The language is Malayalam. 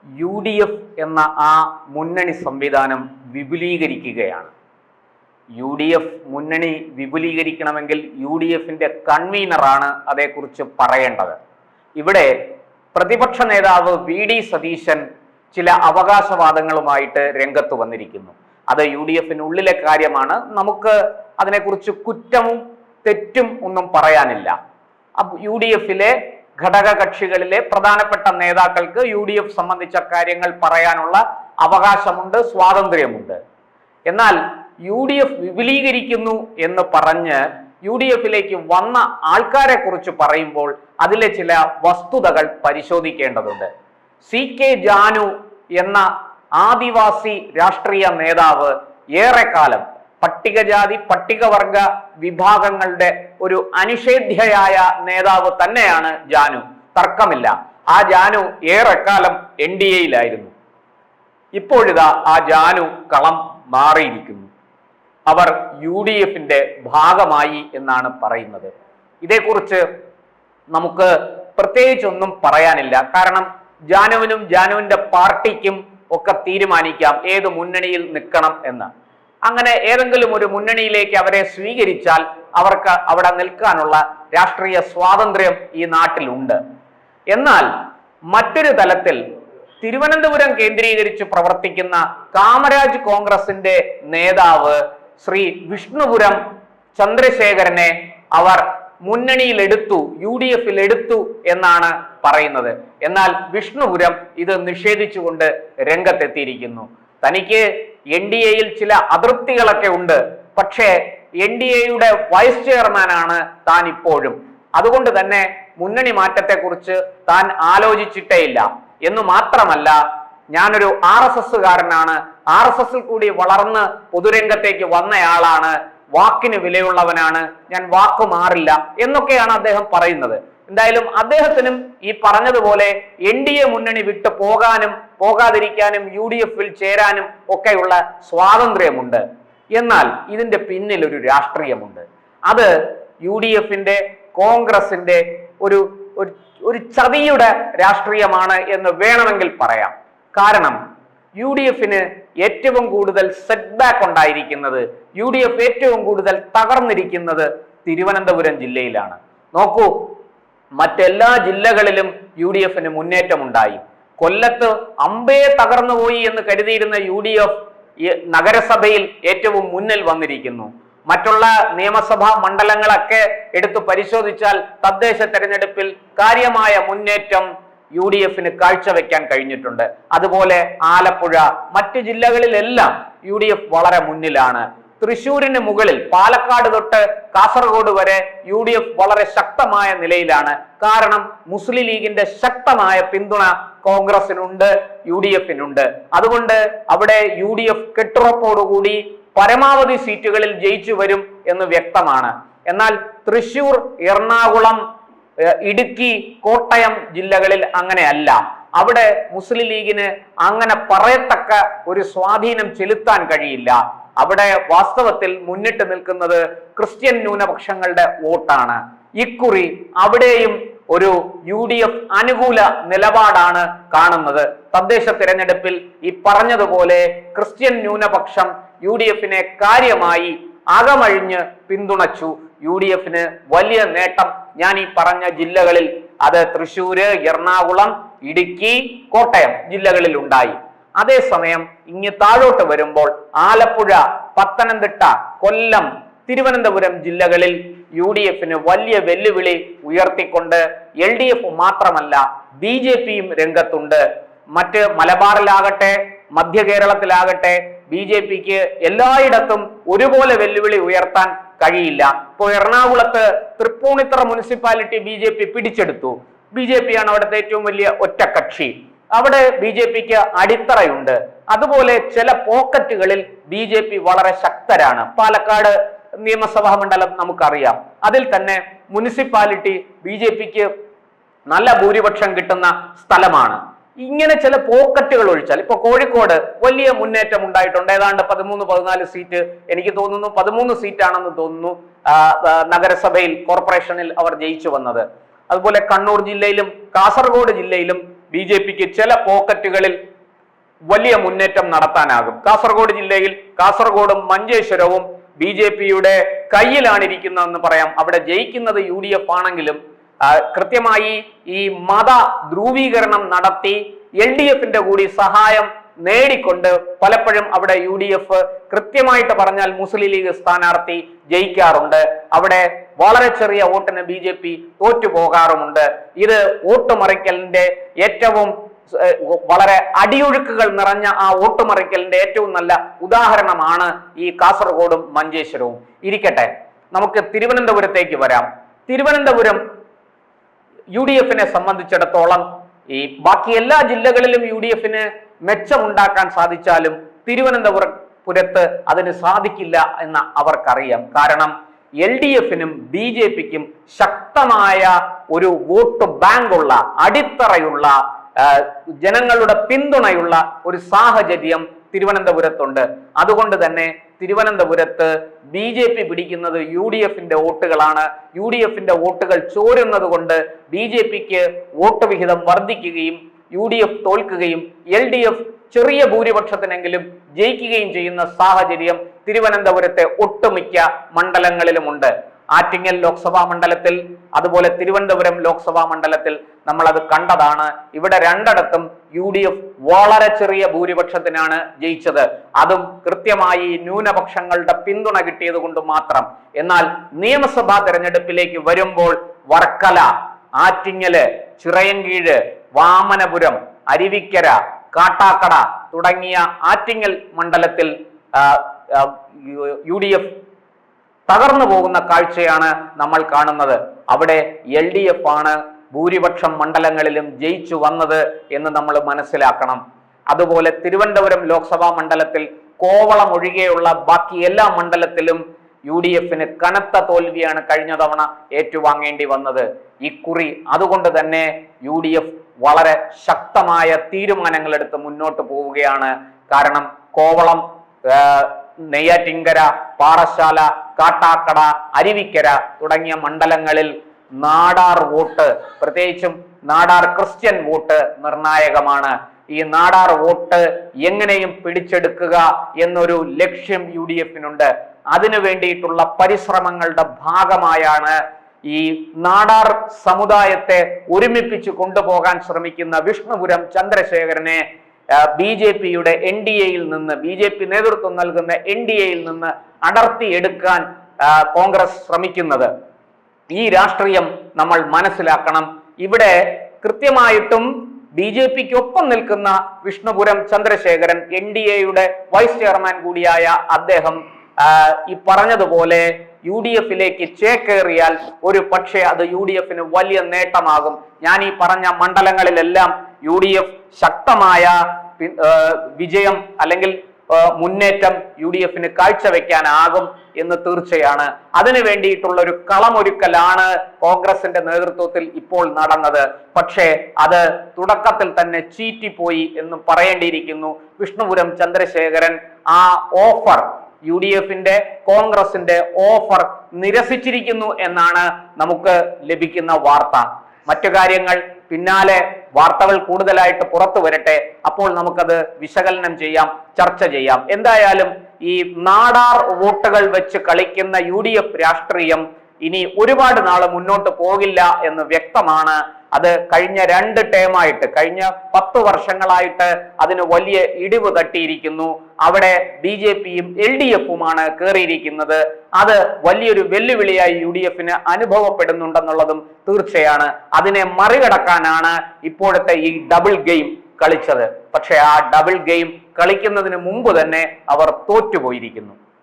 UDF എന്ന ആ മുന്നണി സംവിധാനം വിപുലീകരിക്കുകയാണ്. UDF മുന്നണി വിപുലീകരിക്കണമെങ്കിൽ UDFന്റെ കൺവീനറാണ് അതേക്കുറിച്ച് പറയേണ്ടത്. ഇവിടെ പ്രതിപക്ഷ നേതാവ് VD സതീശൻ ചില അവകാശവാദങ്ങളുമായിട്ട് രംഗത്ത് വന്നിരിക്കുന്നു. അത് UDFനുള്ളിലെ കാര്യമാണ്. നമുക്ക് അതിനെക്കുറിച്ച് കുറ്റവും തെറ്റും ഒന്നും പറയാനില്ല. UDFലെ ഘടക കക്ഷികളിലെ പ്രധാനപ്പെട്ട നേതാക്കൾക്ക് UDF സംബന്ധിച്ച കാര്യങ്ങൾ പറയാനുള്ള അവകാശമുണ്ട്, സ്വാതന്ത്ര്യമുണ്ട്. എന്നാൽ UDF വിപുലീകരിക്കുന്നു എന്ന് പറഞ്ഞ് UDFലേക്ക് വന്ന ആൾക്കാരെ കുറിച്ച് പറയുമ്പോൾ അതിലെ ചില വസ്തുതകൾ പരിശോധിക്കേണ്ടതുണ്ട്. CK ജാനു എന്ന ആദിവാസി രാഷ്ട്രീയ നേതാവ് ഏറെക്കാലം പട്ടികജാതി പട്ടികവർഗ വിഭാഗങ്ങളുടെ ഒരു അനിഷേധ്യയായ നേതാവ് തന്നെയാണ് ജാനു, തർക്കമില്ല. ആ ജാനു ഏറെക്കാലം NDAയിലായിരുന്നു. ഇപ്പോഴിതാ ആ ജാനു കളം മാറിയിരിക്കുന്നു. അവർ UDFന്റെ ഭാഗമായി എന്നാണ് പറയുന്നത്. ഇതേക്കുറിച്ച് നമുക്ക് പ്രത്യേകിച്ചൊന്നും പറയാനില്ല. കാരണം ജാനുവിനും ജാനുവിന്റെ പാർട്ടിക്കും ഒക്കെ തീരുമാനിക്കാം ഏത് മുന്നണിയിൽ നിൽക്കണം എന്ന്. അങ്ങനെ ഏതെങ്കിലും ഒരു മുന്നണിയിലേക്ക് അവരെ സ്വീകരിച്ചാൽ അവർക്ക് അവിടെ നിൽക്കാനുള്ള രാഷ്ട്രീയ സ്വാതന്ത്ര്യം ഈ നാട്ടിലുണ്ട്. എന്നാൽ മറ്റൊരു തലത്തിൽ തിരുവനന്തപുരം കേന്ദ്രീകരിച്ച് പ്രവർത്തിക്കുന്ന കാമരാജ് കോൺഗ്രസിന്റെ നേതാവ് ശ്രീ വിഷ്ണുപുരം ചന്ദ്രശേഖരനെ അവർ മുന്നണിയിലെടുത്തു, UDFലെടുത്തു എന്നാണ് പറയുന്നത്. എന്നാൽ വിഷ്ണുപുരം ഇത് നിഷേധിച്ചുകൊണ്ട് രംഗത്തെത്തിയിരിക്കുന്നു. തനിക്ക് NDAയിൽ ചില അതൃപ്തികളൊക്കെ ഉണ്ട്, പക്ഷേ NDAയുടെ വൈസ് ചെയർമാനാണ് താൻ ഇപ്പോഴും. അതുകൊണ്ട് തന്നെ മുന്നണി മാറ്റത്തെക്കുറിച്ച് താൻ ആലോചിച്ചിട്ടേയില്ല എന്ന് മാത്രമല്ല, ഞാനൊരു RSSകാരനാണ്, RSSൽ കൂടി വളർന്ന് പൊതുരംഗത്തേക്ക് വന്നയാളാണ്, വാക്കിന് വിലയുള്ളവനാണ്, ഞാൻ വാക്കു മാറില്ല എന്നൊക്കെയാണ് അദ്ദേഹം പറയുന്നത്. എന്തായാലും അദ്ദേഹത്തിനും ഈ പറഞ്ഞതുപോലെ NDA മുന്നണി വിട്ടു പോകാനും പോകാതിരിക്കാനും UDFൽ ചേരാനും ഒക്കെയുള്ള സ്വാതന്ത്ര്യമുണ്ട്. എന്നാൽ ഇതിന്റെ പിന്നിൽ ഒരു രാഷ്ട്രീയമുണ്ട്. അത് UDFന്റെ കോൺഗ്രസിന്റെ ഒരു ചതിയുടെ രാഷ്ട്രീയമാണ് എന്ന് വേണമെങ്കിൽ പറയാം. കാരണം UDFന് ഏറ്റവും കൂടുതൽ സെറ്റ് ബാക്ക് ഉണ്ടായിരിക്കുന്നത്, UDF ഏറ്റവും കൂടുതൽ തകർന്നിരിക്കുന്നത് തിരുവനന്തപുരം ജില്ലയിലാണ്. നോക്കൂ, മറ്റെല്ലാ ജില്ലകളിലും UDFന് മുന്നേറ്റമുണ്ടായി. കൊല്ലത്ത് അമ്പേ തകർന്നുപോയി എന്ന് കരുതിയിരുന്ന UDF നഗരസഭയിൽ ഏറ്റവും മുന്നിൽ വന്നിരിക്കുന്നു. മറ്റുള്ള നിയമസഭാ മണ്ഡലങ്ങളൊക്കെ എടുത്തു പരിശോധിച്ചാൽ തദ്ദേശ തെരഞ്ഞെടുപ്പിൽ കാര്യമായ മുന്നേറ്റം UDFന് കാഴ്ചവെക്കാൻ കഴിഞ്ഞിട്ടുണ്ട്. അതുപോലെ ആലപ്പുഴ, മറ്റു ജില്ലകളിലെല്ലാം UDF വളരെ മുന്നിലാണ്. തൃശ്ശൂരിന് മുകളിൽ പാലക്കാട് തൊട്ട് കാസർഗോഡ് വരെ UDF വളരെ ശക്തമായ നിലയിലാണ്. കാരണം മുസ്ലിം ലീഗിന്റെ ശക്തമായ പിന്തുണ കോൺഗ്രസിനുണ്ട്, UDFനുണ്ട്. അതുകൊണ്ട് അവിടെ UDF കെട്ടുറപ്പോടുകൂടി പരമാവധി സീറ്റുകളിൽ ജയിച്ചു വരും എന്ന് വ്യക്തമാണ്. എന്നാൽ തൃശ്ശൂർ, എറണാകുളം, ഇടുക്കി, കോട്ടയം ജില്ലകളിൽ അങ്ങനെയല്ല. അവിടെ മുസ്ലിം ലീഗിന് അങ്ങനെ പറയത്തക്ക ഒരു സ്വാധീനം ചെലുത്താൻ കഴിയില്ല. അവിടെ വാസ്തവത്തിൽ മുന്നിട്ട് നിൽക്കുന്നത് ക്രിസ്ത്യൻ ന്യൂനപക്ഷങ്ങളുടെ വോട്ടാണ്. ഇക്കുറി അവിടെയും ഒരു UDF അനുകൂല നിലപാടാണ് കാണുന്നത്. തദ്ദേശ തിരഞ്ഞെടുപ്പിൽ ഈ പറഞ്ഞതുപോലെ ക്രിസ്ത്യൻ ന്യൂനപക്ഷം UDFനെ കാര്യമായി അകമഴിഞ്ഞ് പിന്തുണച്ചു. UDFന് വലിയ നേട്ടം ഞാൻ ഈ പറഞ്ഞ ജില്ലകളിൽ, അത് തൃശ്ശൂര്, എറണാകുളം, ഇടുക്കി, കോട്ടയം ജില്ലകളിൽ ഉണ്ടായി. അതേസമയം ഇങ്ങ് താഴോട്ട് വരുമ്പോൾ ആലപ്പുഴ, പത്തനംതിട്ട, കൊല്ലം, തിരുവനന്തപുരം ജില്ലകളിൽ UDFന് വലിയ വെല്ലുവിളി ഉയർത്തിക്കൊണ്ട് LDF മാത്രമല്ല BJPയും രംഗത്തുണ്ട്. മറ്റ് മലബാറിലാകട്ടെ മധ്യ കേരളത്തിലാകട്ടെ BJPക്ക് എല്ലായിടത്തും ഒരുപോലെ വെല്ലുവിളി ഉയർത്താൻ കഴിയില്ല. ഇപ്പോൾ എറണാകുളത്ത് തൃപ്പൂണിത്തറ മുനിസിപ്പാലിറ്റി BJP പിടിച്ചെടുത്തു. BJP ആണ് അവിടുത്തെ ഏറ്റവും വലിയ ഒറ്റക്കക്ഷി. അവിടെ BJPക്ക് അടിത്തറയുണ്ട്. അതുപോലെ ചില പോക്കറ്റുകളിൽ BJP വളരെ ശക്തരാണ്. പാലക്കാട് നിയമസഭാ മണ്ഡലം നമുക്കറിയാം. അതിൽ തന്നെ മുനിസിപ്പാലിറ്റി BJPക്ക് നല്ല ഭൂരിപക്ഷം കിട്ടുന്ന സ്ഥലമാണ്. ഇങ്ങനെ ചില പോക്കറ്റുകൾ ഒഴിച്ചാൽ ഇപ്പൊ കോഴിക്കോട് വലിയ മുന്നേറ്റം ഉണ്ടായിട്ടുണ്ട്. ഏതാണ്ട് 13-14 സീറ്റ്, എനിക്ക് തോന്നുന്നു 13 സീറ്റാണെന്ന് തോന്നുന്നു നഗരസഭയിൽ, കോർപ്പറേഷനിൽ അവർ ജയിച്ചു വന്നത്. അതുപോലെ കണ്ണൂർ ജില്ലയിലും കാസർഗോഡ് ജില്ലയിലും BJPക്ക് ചില പോക്കറ്റുകളിൽ വലിയ മുന്നേറ്റം നടത്താനാകും. കാസർഗോഡ് ജില്ലയിൽ കാസർഗോഡും മഞ്ചേശ്വരവും BJPയുടെ കയ്യിലാണ് ഇരിക്കുന്നതെന്ന് പറയാം. അവിടെ ജയിക്കുന്നത് UDF ആണെങ്കിലും കൃത്യമായി ഈ മത ധ്രുവീകരണം നടത്തി LDFന്റെ കൂടി സഹായം നേടിക്കൊണ്ട് പലപ്പോഴും അവിടെ UDF കൃത്യമായിട്ട് പറഞ്ഞാൽ മുസ്ലിം ലീഗ് സ്ഥാനാർത്ഥി ജയിക്കാറുണ്ട്. അവിടെ വളരെ ചെറിയ വോട്ടിന് BJP തോറ്റുപോകാറുമുണ്ട്. ഇത് വോട്ടുമറിക്കലിന്റെ ഏറ്റവും വളരെ അടിയൊഴുക്കുകൾ നിറഞ്ഞ ആ വോട്ടുമറിക്കലിന്റെ ഏറ്റവും നല്ല ഉദാഹരണമാണ് ഈ കാസർഗോഡും മഞ്ചേശ്വരവും. ഇരിക്കട്ടെ, നമുക്ക് തിരുവനന്തപുരത്തേക്ക് വരാം. തിരുവനന്തപുരം UDFനെ സംബന്ധിച്ചിടത്തോളം ഈ ബാക്കി എല്ലാ ജില്ലകളിലും UDFന് മെച്ചമുണ്ടാക്കാൻ സാധിച്ചാലും തിരുവനന്തപുരത്ത് അതിന് സാധിക്കില്ല എന്ന് അവർക്കറിയാം. കാരണം LDFനും BJPക്കും ശക്തമായ ഒരു വോട്ട് ബാങ്കുള്ള, അടിത്തറയുള്ള, ജനങ്ങളുടെ പിന്തുണയുള്ള ഒരു സാഹചര്യം തിരുവനന്തപുരത്തുണ്ട്. അതുകൊണ്ട് തന്നെ തിരുവനന്തപുരത്ത് BJP പിടിക്കുന്നത് UDFന്റെ വോട്ടുകളാണ്. UDFന്റെ വോട്ടുകൾ ചോരുന്നത് കൊണ്ട് BJPക്ക് വോട്ട് വിഹിതം വർദ്ധിക്കുകയും UDF തോൽക്കുകയും LDF ചെറിയ ഭൂരിപക്ഷത്തിനെങ്കിലും ജയിക്കുകയും ചെയ്യുന്ന സാഹചര്യം തിരുവനന്തപുരത്തെ ഒട്ടുമിക്ക മണ്ഡലങ്ങളിലുമുണ്ട്. ആറ്റിങ്ങൽ ലോക്സഭാ മണ്ഡലത്തിൽ, അതുപോലെ തിരുവനന്തപുരം ലോക്സഭാ മണ്ഡലത്തിൽ നമ്മൾ അത് കണ്ടതാണ്. ഇവിടെ രണ്ടിടത്തും UDF വളരെ ചെറിയ ഭൂരിപക്ഷത്തിനാണ് ജയിച്ചത്. അതും കൃത്യമായി ന്യൂനപക്ഷങ്ങളുടെ പിന്തുണ കിട്ടിയത് കൊണ്ട് മാത്രം. എന്നാൽ നിയമസഭാ തെരഞ്ഞെടുപ്പിലേക്ക് വരുമ്പോൾ വർക്കല, ആറ്റിങ്ങല്, ചിറയൻകീഴ്, വാമനപുരം, അരുവിക്കര, കാട്ടാക്കട തുടങ്ങിയ ആറ്റിങ്ങൽ മണ്ഡലത്തിൽ UDF തകർന്നു പോകുന്ന കാഴ്ചയാണ് നമ്മൾ കാണുന്നത്. അവിടെ LDF ആണ് ഭൂരിപക്ഷം മണ്ഡലങ്ങളിലും ജയിച്ചു വന്നത് എന്ന് നമ്മൾ മനസ്സിലാക്കണം. അതുപോലെ തിരുവനന്തപുരം ലോക്സഭാ മണ്ഡലത്തിൽ കോവളം ഒഴികെയുള്ള ബാക്കി എല്ലാ മണ്ഡലത്തിലും UDFന് കനത്ത തോൽവിയാണ് കഴിഞ്ഞ തവണ ഏറ്റുവാങ്ങേണ്ടി വന്നത്. ഇക്കുറി അതുകൊണ്ട് തന്നെ UDF വളരെ ശക്തമായ തീരുമാനങ്ങൾ എടുത്ത് മുന്നോട്ട് പോവുകയാണ്. കാരണം കോവളം, നെയ്യാറ്റിൻകര, പാറശാല, കാട്ടാക്കട, അരുവിക്കര തുടങ്ങിയ മണ്ഡലങ്ങളിൽ നാടാർ വോട്ട്, പ്രത്യേകിച്ചും നാടാർ ക്രിസ്ത്യൻ വോട്ട് നിർണായകമാണ്. ഈ നാടാർ വോട്ട് എങ്ങനെയും പിടിച്ചെടുക്കുക എന്നൊരു ലക്ഷ്യം UDFനുണ്ട്. അതിനു വേണ്ടിയിട്ടുള്ള പരിശ്രമങ്ങളുടെ ഭാഗമായാണ് ഈ നാടാർ സമുദായത്തെ ഒരുമിപ്പിച്ച് കൊണ്ടുപോകാൻ ശ്രമിക്കുന്ന വിഷ്ണുപുരം ചന്ദ്രശേഖരനെ BJPയുടെ NDAയിൽ നിന്ന്, BJP നേതൃത്വം നൽകുന്ന NDAയിൽ നിന്ന് അടർത്തിയെടുക്കാൻ കോൺഗ്രസ് ശ്രമിക്കുന്നത്. ഈ രാഷ്ട്രീയം നമ്മൾ മനസ്സിലാക്കണം. ഇവിടെ കൃത്യമായിട്ടും BJPക്കൊപ്പം നിൽക്കുന്ന വിഷ്ണുപുരം ചന്ദ്രശേഖരൻ, NDAയുടെ വൈസ് ചെയർമാൻ കൂടിയായ അദ്ദേഹം ഈ പറഞ്ഞതുപോലെ UDFലേക്ക് ചേക്കേറിയാൽ ഒരു പക്ഷേ അത് UDFന് വലിയ നേട്ടമാകും. ഞാൻ ഈ പറഞ്ഞ മണ്ഡലങ്ങളിലെല്ലാം UDF ശക്തമായ വിജയം അല്ലെങ്കിൽ മുന്നേറ്റം UDFന് കാഴ്ചവെക്കാനാകും എന്ന് തീർച്ചയാണ്. അതിനു വേണ്ടിയിട്ടുള്ള ഒരു കളമൊരുക്കലാണ് കോൺഗ്രസിന്റെ നേതൃത്വത്തിൽ ഇപ്പോൾ നടന്നത്. പക്ഷേ അത് തുടക്കത്തിൽ തന്നെ ചീറ്റിപ്പോയി എന്ന് പറയേണ്ടിയിരിക്കുന്നു. വിഷ്ണുപുരം ചന്ദ്രശേഖരൻ ആ ഓഫർ, UDFന്റെ, കോൺഗ്രസിന്റെ ഓഫർ നിരസിച്ചിരിക്കുന്നു എന്നാണ് നമുക്ക് ലഭിക്കുന്ന വാർത്ത. മറ്റു കാര്യങ്ങൾ പിന്നാലെ വാർത്തകൾ കൂടുതലായിട്ട് പുറത്തു വരട്ടെ, അപ്പോൾ നമുക്കത് വിശകലനം ചെയ്യാം, ചർച്ച ചെയ്യാം. എന്തായാലും ഈ നാടാർ വോട്ടുകൾ വെച്ച് കളിക്കുന്ന UDF രാഷ്ട്രീയം ഇനി ഒരുപാട് നാള് മുന്നോട്ട് പോകില്ല എന്ന് വ്യക്തമാണ്. അത് കഴിഞ്ഞ 2 ടേമായിട്ട്, കഴിഞ്ഞ 10 വർഷങ്ങളായിട്ട് അതിന് വലിയ ഇടിവ് തട്ടിയിരിക്കുന്നു. അവിടെ BJPയും LDFുമാണ് കയറിയിരിക്കുന്നത്. അത് വലിയൊരു വെല്ലുവിളിയായി UDFന് അനുഭവപ്പെടുന്നുണ്ടെന്നുള്ളതും തീർച്ചയാണ്. അതിനെ മറികടക്കാനാണ് ഇപ്പോഴത്തെ ഈ ഡബിൾ ഗെയിം കളിച്ചത്. പക്ഷെ ആ ഡബിൾ ഗെയിം കളിക്കുന്നതിന് മുമ്പ് തന്നെ അവർ തോറ്റുപോയിരിക്കുന്നു.